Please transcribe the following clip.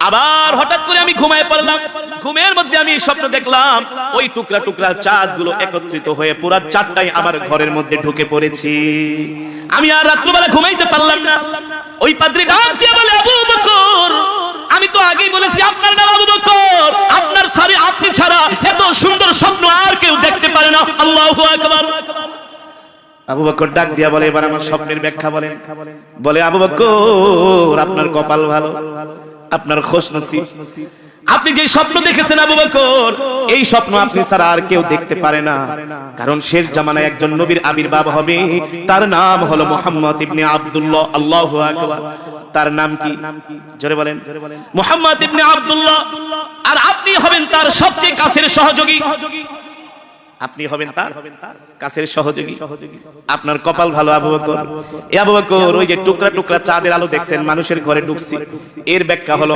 আবার হঠাৎ করে আমি ঘুমায় পড়লাম। ঘুমের মধ্যে আমি স্বপ্ন দেখলাম ওই টুকরা টুকরা চাঁদগুলো একত্রিত হয়ে পুরা চাঁদটাই আমার ঘরের মধ্যে ঢুকে পড়েছি। আমি আর রাত্রিবেলা ঘুমাইতে পারলাম না। ওই পাদ্রী ডাক দিয়ে বলে, আবু বকর, আমি তো আগেই বলেছি আপনার নাম আবু বকর, আপনার ছাড়া আপনি ছাড়া এত সুন্দর স্বপ্ন আর কেউ দেখতে পারে না। আল্লাহু আকবার। আবু বকর ডাক দিয়া বলে, এবার আমার স্বপ্নের ব্যাখ্যা বলেন। বলে, আবু বকর, আপনার কপাল ভালো, আপনার খুশনসিব। আপনি যে স্বপ্ন দেখেছেন আবু বকর, এই স্বপ্ন আপনি ছাড়া আর কেউ দেখতে পারে না। কারণ শেষ জামানায় একজন নবীর আবির্ভাব হবে, তার নাম হলো মুহাম্মদ ইবনে আব্দুল্লাহ। আল্লাহু আকবার। তার নাম কি? জোরে বলেন। মুহাম্মদ ইবনে আব্দুল্লাহ। আর আপনি হবেন তার সবচেয়ে কাছের সহযোগী। আপনি হবেন তার কাছের সহযোগী। আপনার কপাল ভালো আবু বকর। এ আবু বকর, ওই যে টুকরা টুকরা চাঁদের আলো দেখছেন মানুষের ঘরে ঢুকছে, এর ব্যাখ্যা হলো